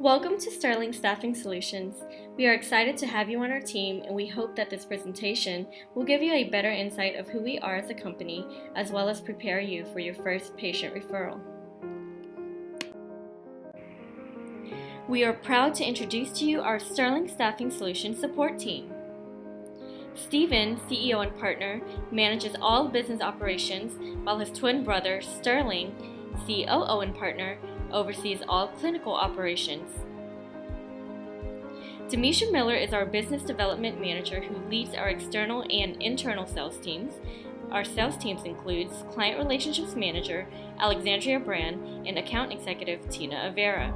Welcome to Sterling Staffing Solutions. We are excited to have you on our team, and we hope that this presentation will give you a better insight of who we are as a company, as well as prepare you for your first patient referral. We are proud to introduce to you our Sterling Staffing Solutions support team. Steven, CEO and partner, manages all business operations, while his twin brother, Sterling, COO and partner, oversees all clinical operations. Demisha Miller is our business development manager who leads our external and internal sales teams. Our sales teams includes client relationships manager Alexandria Brand and account executive Tina Avera.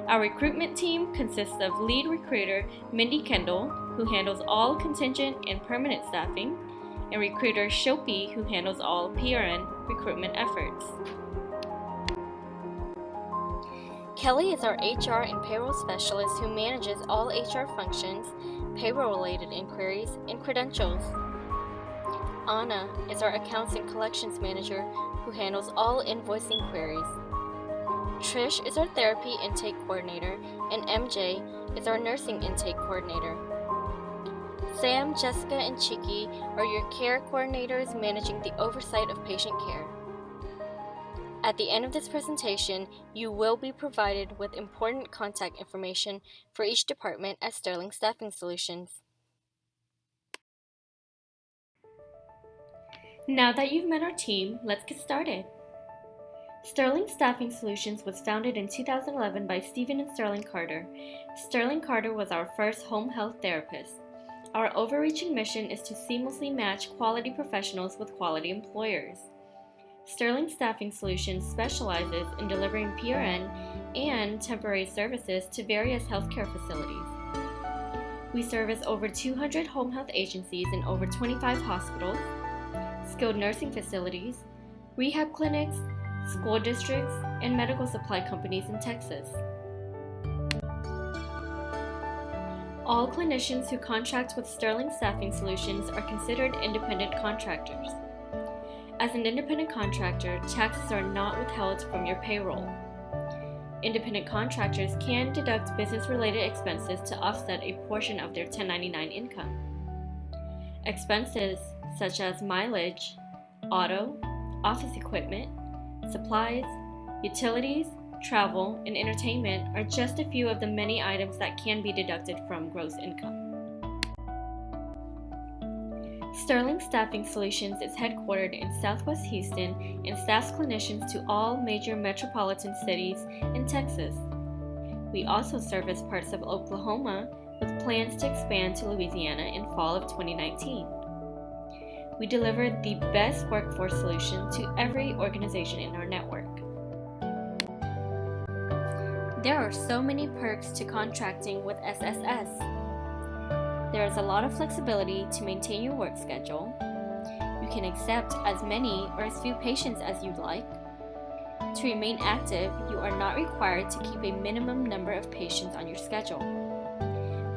Our recruitment team consists of lead recruiter Mindy Kendall, who handles all contingent and permanent staffing, and recruiter Shopi, who handles all PRN recruitment efforts. Kelly is our HR and payroll specialist who manages all HR functions, payroll-related inquiries, and credentials. Anna is our accounts and collections manager who handles all invoicing queries. Trish is our therapy intake coordinator, and MJ is our nursing intake coordinator. Sam, Jessica, and Chiki are your care coordinators managing the oversight of patient care. At the end of this presentation, you will be provided with important contact information for each department at Sterling Staffing Solutions. Now that you've met our team, let's get started. Sterling Staffing Solutions was founded in 2011 by Stephen and Sterling Carter. Sterling Carter was our first home health therapist. Our overreaching mission is to seamlessly match quality professionals with quality employers. Sterling Staffing Solutions specializes in delivering PRN and temporary services to various healthcare facilities. We service over 200 home health agencies in over 25 hospitals, skilled nursing facilities, rehab clinics, school districts, and medical supply companies in Texas. All clinicians who contract with Sterling Staffing Solutions are considered independent contractors. As an independent contractor, taxes are not withheld from your payroll. Independent contractors can deduct business-related expenses to offset a portion of their 1099 income. Expenses such as mileage, auto, office equipment, supplies, utilities, travel, and entertainment are just a few of the many items that can be deducted from gross income. Sterling Staffing Solutions is headquartered in Southwest Houston and staffs clinicians to all major metropolitan cities in Texas. We also service parts of Oklahoma with plans to expand to Louisiana in fall of 2019. We deliver the best workforce solution to every organization in our network. There are so many perks to contracting with SSS. There is a lot of flexibility to maintain your work schedule. You can accept as many or as few patients as you'd like. To remain active, you are not required to keep a minimum number of patients on your schedule.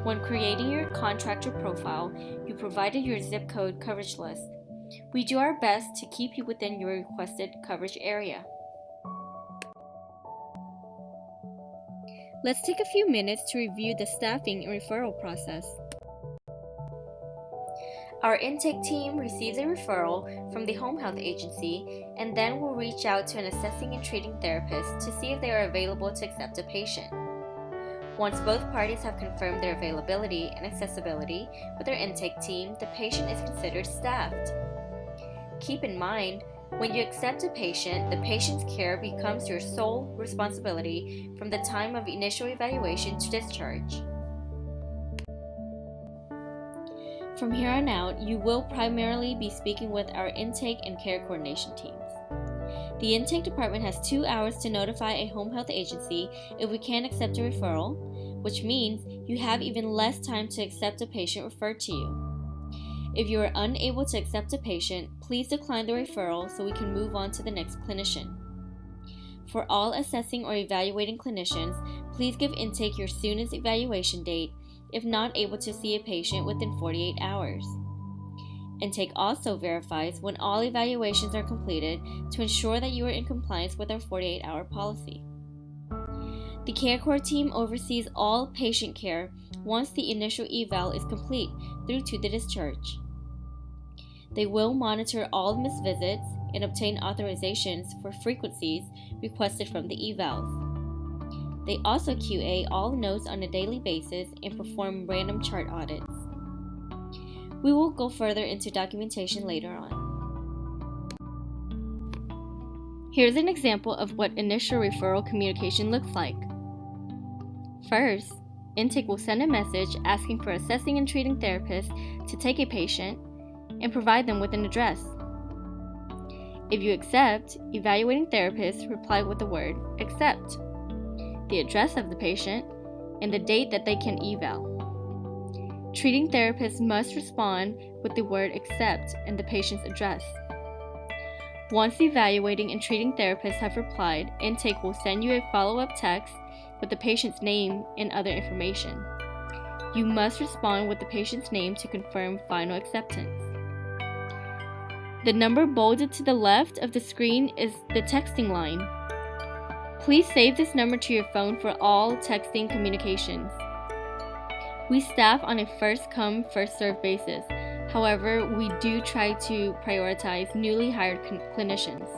When creating your contractor profile, you provided your zip code coverage list. We do our best to keep you within your requested coverage area. Let's take a few minutes to review the staffing and referral process. Our intake team receives a referral from the home health agency and then will reach out to an assessing and treating therapist to see if they are available to accept a patient. Once both parties have confirmed their availability and accessibility with their intake team, the patient is considered staffed. Keep in mind, when you accept a patient, the patient's care becomes your sole responsibility from the time of initial evaluation to discharge. From here on out, you will primarily be speaking with our intake and care coordination teams. The intake department has 2 hours to notify a home health agency if we can accept a referral, which means you have even less time to accept a patient referred to you. If you are unable to accept a patient, please decline the referral so we can move on to the next clinician. For all assessing or evaluating clinicians, please give intake your soonest evaluation date if not able to see a patient within 48 hours. Intake also verifies when all evaluations are completed to ensure that you are in compliance with our 48-hour policy. The care core team oversees all patient care once the initial eval is complete through to the discharge. They will monitor all missed visits and obtain authorizations for frequencies requested from the evals. They also QA all notes on a daily basis and perform random chart audits. We will go further into documentation later on. Here's an example of what initial referral communication looks like. First, intake will send a message asking for assessing and treating therapists to take a patient and provide them with an address. If you accept, evaluating therapists reply with the word accept, the address of the patient, and the date that they can eval. Treating therapists must respond with the word accept and the patient's address. Once the evaluating and treating therapists have replied, intake will send you a follow-up text with the patient's name and other information. You must respond with the patient's name to confirm final acceptance. The number bolded to the left of the screen is the texting line. Please save this number to your phone for all texting communications. We staff on a first-come, first-served basis. However, we do try to prioritize newly hired clinicians.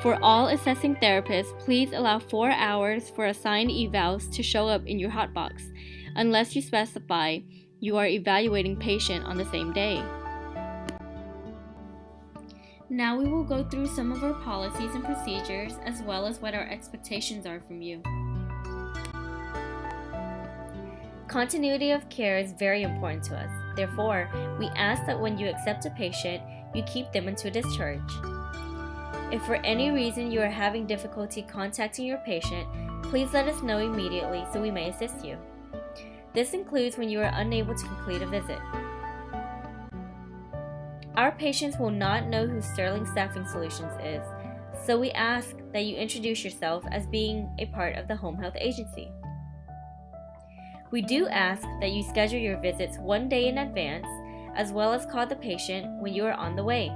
For all assessing therapists, please allow 4 hours for assigned evals to show up in your hotbox, unless you specify you are evaluating patient on the same day. Now we will go through some of our policies and procedures, as well as what our expectations are from you. Continuity of care is very important to us. Therefore, we ask that when you accept a patient, you keep them until discharge. If for any reason you are having difficulty contacting your patient, please let us know immediately so we may assist you. This includes when you are unable to complete a visit. Our patients will not know who Sterling Staffing Solutions is, so we ask that you introduce yourself as being a part of the home health agency. We do ask that you schedule your visits 1 day in advance, as well as call the patient when you are on the way.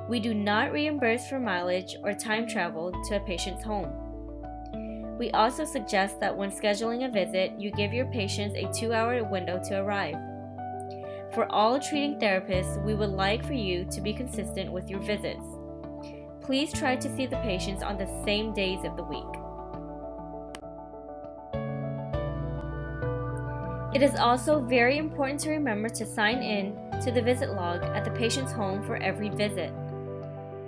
We do not reimburse for mileage or time travel to a patient's home. We also suggest that when scheduling a visit, you give your patients a 2-hour window to arrive. For all treating therapists, we would like for you to be consistent with your visits. Please try to see the patients on the same days of the week. It is also very important to remember to sign in to the visit log at the patient's home for every visit.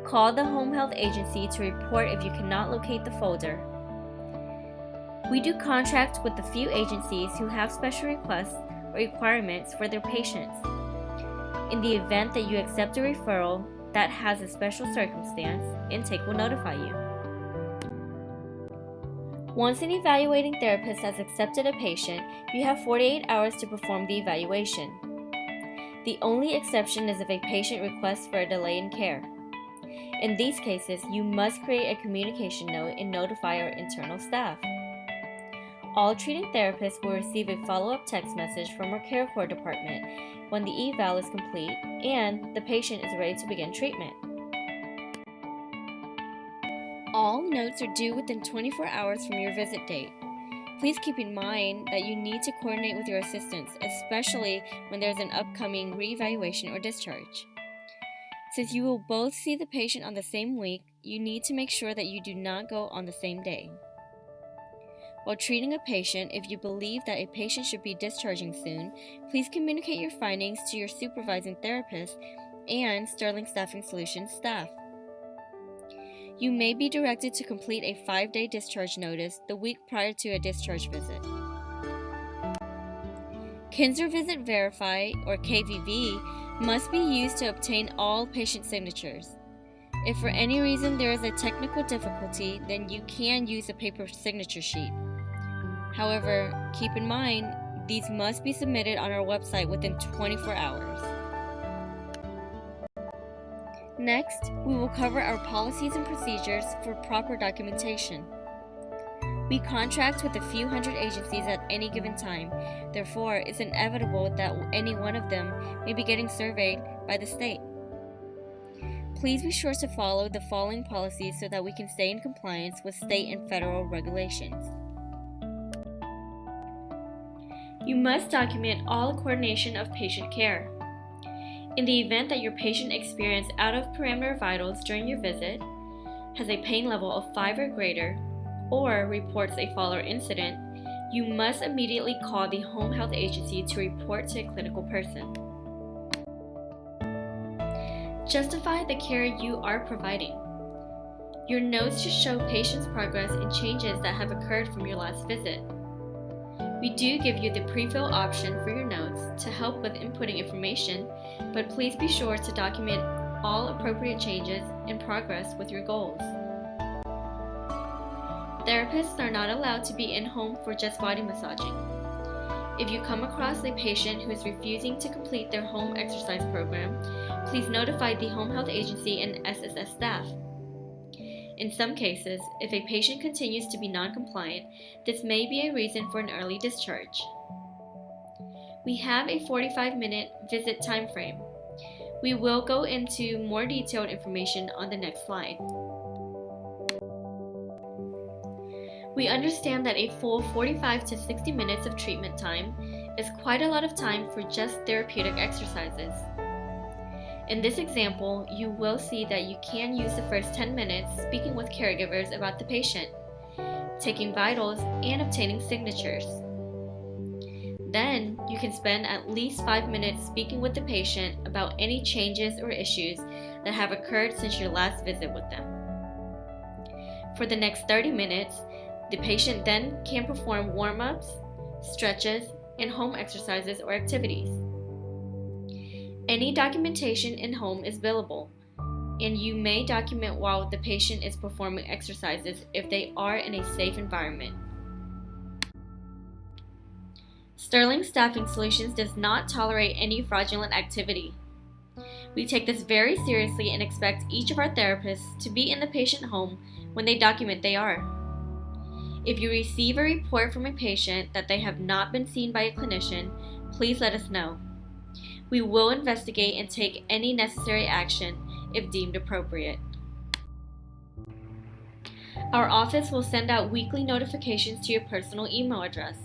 Call the home health agency to report if you cannot locate the folder. We do contract with a few agencies who have special requests or requirements for their patients. In the event that you accept a referral that has a special circumstance, intake will notify you. Once an evaluating therapist has accepted a patient, you have 48 hours to perform the evaluation. The only exception is if a patient requests for a delay in care. In these cases, you must create a communication note and notify our internal staff. All treating therapists will receive a follow-up text message from our care core department when the eval is complete and the patient is ready to begin treatment. All notes are due within 24 hours from your visit date. Please keep in mind that you need to coordinate with your assistants, especially when there's an upcoming reevaluation or discharge. Since you will both see the patient on the same week, you need to make sure that you do not go on the same day. While treating a patient, if you believe that a patient should be discharging soon, please communicate your findings to your supervising therapist and Sterling Staffing Solutions staff. You may be directed to complete a 5-day discharge notice the week prior to a discharge visit. Kinzer Visit Verify, or KVV, must be used to obtain all patient signatures. If for any reason there is a technical difficulty, then you can use a paper signature sheet. However, keep in mind, these must be submitted on our website within 24 hours. Next, we will cover our policies and procedures for proper documentation. We contract with a few hundred agencies at any given time. Therefore, it's inevitable that any one of them may be getting surveyed by the state. Please be sure to follow the following policies so that we can stay in compliance with state and federal regulations. You must document all coordination of patient care. In the event that your patient experienced out-of-parameter vitals during your visit, has a pain level of 5 or greater, or reports a fall or incident, you must immediately call the home health agency to report to a clinical person. Justify the care you are providing. Your notes should show patient's progress and changes that have occurred from your last visit. We do give you the pre-fill option for your notes to help with inputting information, but please be sure to document all appropriate changes and progress with your goals. Therapists are not allowed to be in-home for just body massaging. If you come across a patient who is refusing to complete their home exercise program, please notify the home health agency and SSS staff. In some cases, if a patient continues to be non-compliant, this may be a reason for an early discharge. We have a 45-minute visit time frame. We will go into more detailed information on the next slide. We understand that a full 45 to 60 minutes of treatment time is quite a lot of time for just therapeutic exercises. In this example, you will see that you can use the first 10 minutes speaking with caregivers about the patient, taking vitals, and obtaining signatures. Then, you can spend at least 5 minutes speaking with the patient about any changes or issues that have occurred since your last visit with them. For the next 30 minutes, the patient then can perform warm-ups, stretches, and home exercises or activities. Any documentation in home is billable, and you may document while the patient is performing exercises if they are in a safe environment. Sterling Staffing Solutions does not tolerate any fraudulent activity. We take this very seriously and expect each of our therapists to be in the patient home when they document they are. If you receive a report from a patient that they have not been seen by a clinician, please let us know. We will investigate and take any necessary action if deemed appropriate. Our office will send out weekly notifications to your personal email address.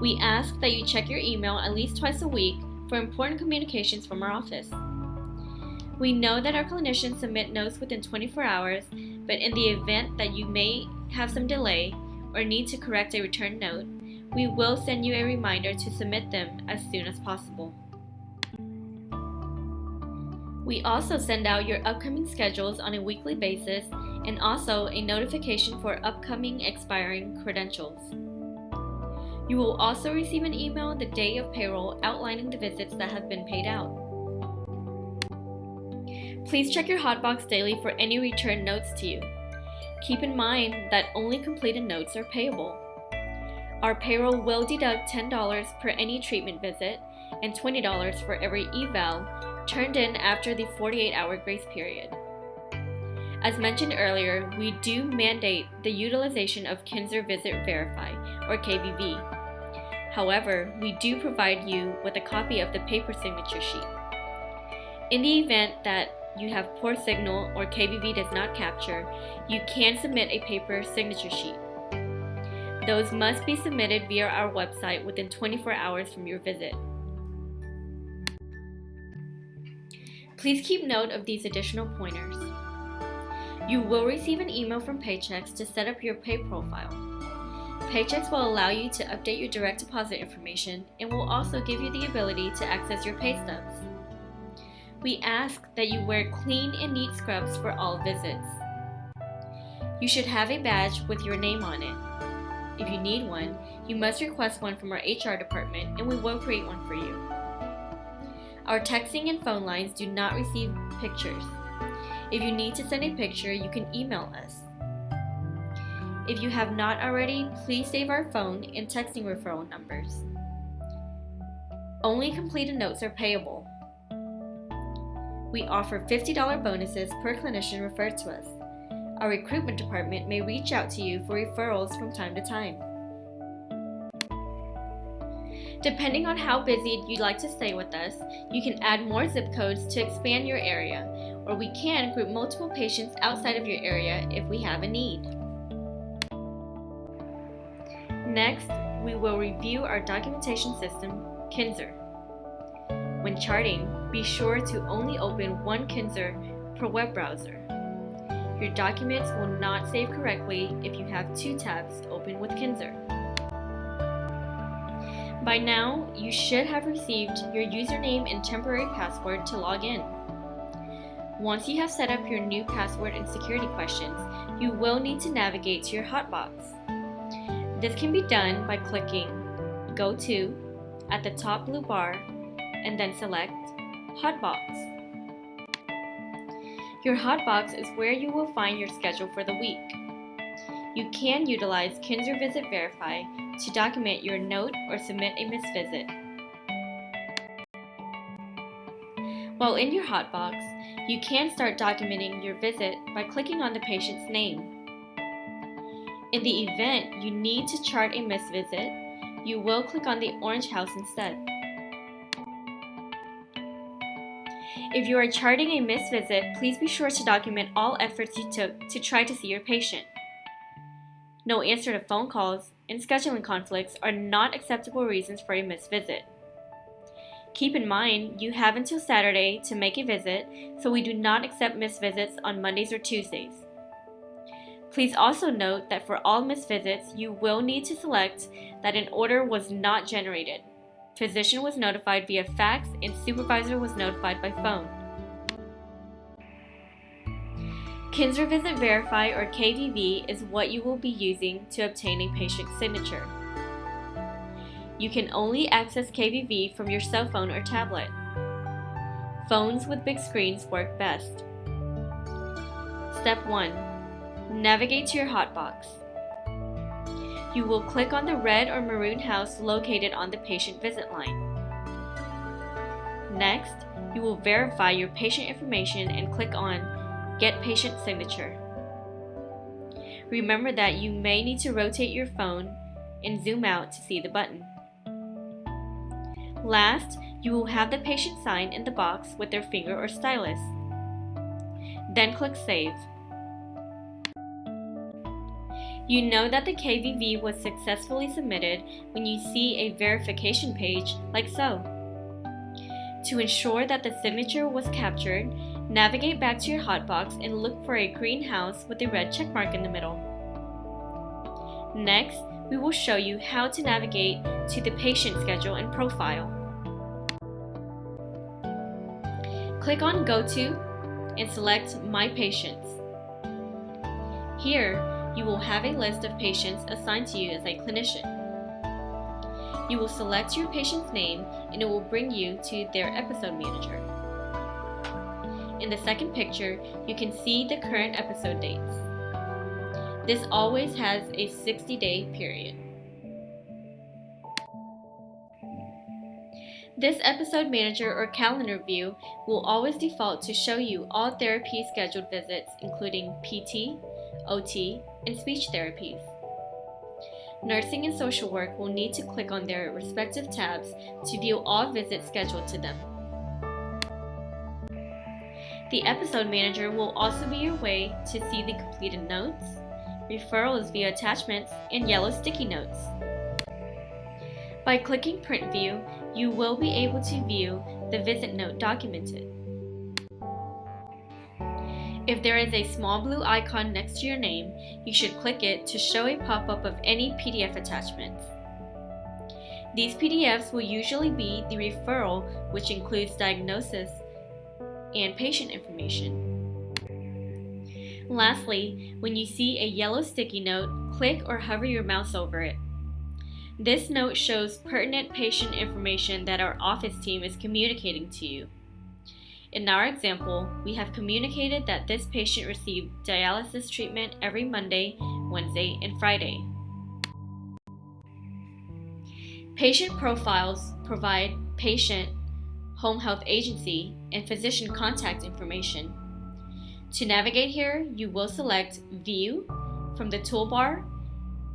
We ask that you check your email at least twice a week for important communications from our office. We know that our clinicians submit notes within 24 hours, but in the event that you may have some delay or need to correct a return note, we will send you a reminder to submit them as soon as possible. We also send out your upcoming schedules on a weekly basis and also a notification for upcoming expiring credentials. You will also receive an email the day of payroll outlining the visits that have been paid out. Please check your hotbox daily for any return notes to you. Keep in mind that only completed notes are payable. Our payroll will deduct $10 per any treatment visit and $20 for every eval turned in after the 48-hour grace period. As mentioned earlier, we do mandate the utilization of Kinzer Visit Verify, or KVV. However, we do provide you with a copy of the paper signature sheet. In the event that you have poor signal or KVV does not capture, you can submit a paper signature sheet. Those must be submitted via our website within 24 hours from your visit. Please keep note of these additional pointers. You will receive an email from Paychex to set up your pay profile. Paychex will allow you to update your direct deposit information and will also give you the ability to access your pay stubs. We ask that you wear clean and neat scrubs for all visits. You should have a badge with your name on it. If you need one, you must request one from our HR department and we will create one for you. Our texting and phone lines do not receive pictures. If you need to send a picture, you can email us. If you have not already, please save our phone and texting referral numbers. Only completed notes are payable. We offer $50 bonuses per clinician referred to us. Our recruitment department may reach out to you for referrals from time to time. Depending on how busy you'd like to stay with us, you can add more zip codes to expand your area, or we can group multiple patients outside of your area if we have a need. Next, we will review our documentation system, Kinzer. When charting, be sure to only open one Kinzer per web browser. Your documents will not save correctly if you have two tabs open with Kinzer. By now, you should have received your username and temporary password to log in. Once you have set up your new password and security questions, you will need to navigate to your hotbox. This can be done by clicking Go To at the top blue bar and then select Hotbox. Your hotbox is where you will find your schedule for the week. You can utilize Kinzer Visit Verify to document your note or submit a missed visit. While in your hotbox, you can start documenting your visit by clicking on the patient's name. In the event you need to chart a missed visit, you will click on the orange house instead. If you are charting a missed visit, please be sure to document all efforts you took to try to see your patient. No answer to phone calls and scheduling conflicts are not acceptable reasons for a missed visit. Keep in mind, you have until Saturday to make a visit, so we do not accept missed visits on Mondays or Tuesdays. Please also note that for all missed visits, you will need to select that an order was not generated. Physician was notified via fax and supervisor was notified by phone. Kinzer Visit Verify or KVV is what you will be using to obtain a patient signature. You can only access KVV from your cell phone or tablet. Phones with big screens work best. Step 1. Navigate to your hotbox. You will click on the red or maroon house located on the patient visit line. Next, you will verify your patient information and click on Get Patient Signature. Remember that you may need to rotate your phone and zoom out to see the button. Last, you will have the patient sign in the box with their finger or stylus. Then click Save. You know that the KVV was successfully submitted when you see a verification page like so. To ensure that the signature was captured, navigate back to your hotbox and look for a green house with a red checkmark in the middle. Next, we will show you how to navigate to the patient schedule and profile. Click on Go To and select My Patients. Here, you will have a list of patients assigned to you as a clinician. You will select your patient's name and it will bring you to their episode manager. In the second picture, you can see the current episode dates. This always has a 60-day period. This episode manager or calendar view will always default to show you all therapy scheduled visits, including PT, OT, and speech therapies. Nursing and social work will need to click on their respective tabs to view all visits scheduled to them. The episode manager will also be your way to see the completed notes, referrals via attachments, and yellow sticky notes. By clicking Print View, you will be able to view the visit note documented. If there is a small blue icon next to your name, you should click it to show a pop-up of any PDF attachments. These PDFs will usually be the referral, which includes diagnosis and patient information. Lastly, when you see a yellow sticky note, click or hover your mouse over it. This note shows pertinent patient information that our office team is communicating to you. In our example, we have communicated that this patient received dialysis treatment every Monday, Wednesday, and Friday. Patient profiles provide patient, home health agency, and physician contact information. To navigate here, you will select View from the toolbar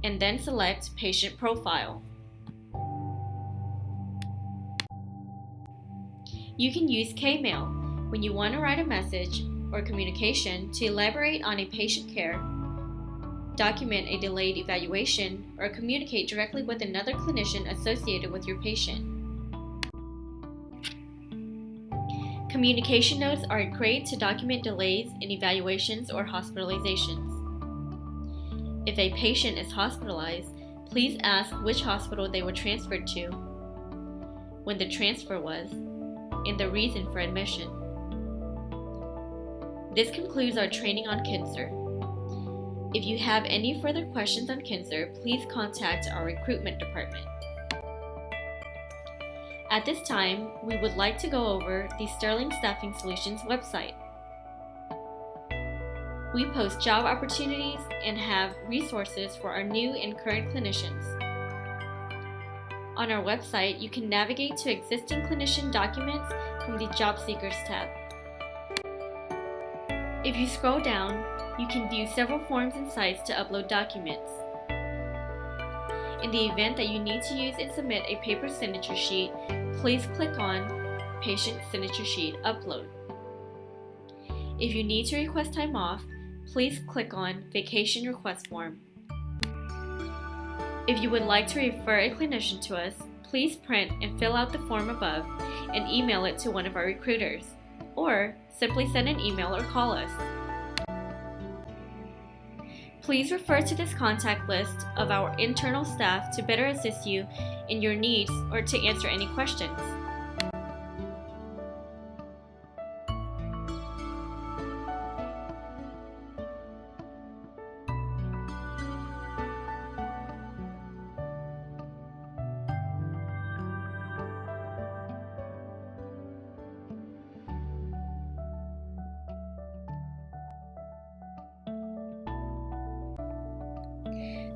and then select Patient Profile. You can use K-Mail. When you want to write a message, or communication to elaborate on a patient care, document a delayed evaluation, or communicate directly with another clinician associated with your patient. Communication notes are great to document delays in evaluations or hospitalizations. If a patient is hospitalized, please ask which hospital they were transferred to, when the transfer was, and the reason for admission. This concludes our training on cancer. If you have any further questions on cancer, please contact our recruitment department. At this time, we would like to go over the Sterling Staffing Solutions website. We post job opportunities and have resources for our new and current clinicians. On our website, you can navigate to existing clinician documents from the Job Seekers tab. If you scroll down, you can view several forms and sites to upload documents. In the event that you need to use and submit a paper signature sheet, please click on Patient Signature Sheet Upload. If you need to request time off, please click on Vacation Request Form. If you would like to refer a clinician to us, please print and fill out the form above and email it to one of our recruiters, or simply send an email or call us. Please refer to this contact list of our internal staff to better assist you in your needs or to answer any questions.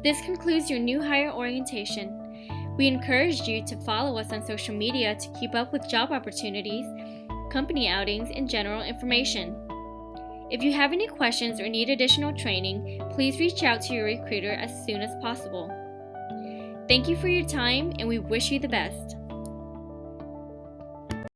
This concludes your new hire orientation. We encourage you to follow us on social media to keep up with job opportunities, company outings, and general information. If you have any questions or need additional training, please reach out to your recruiter as soon as possible. Thank you for your time, and we wish you the best.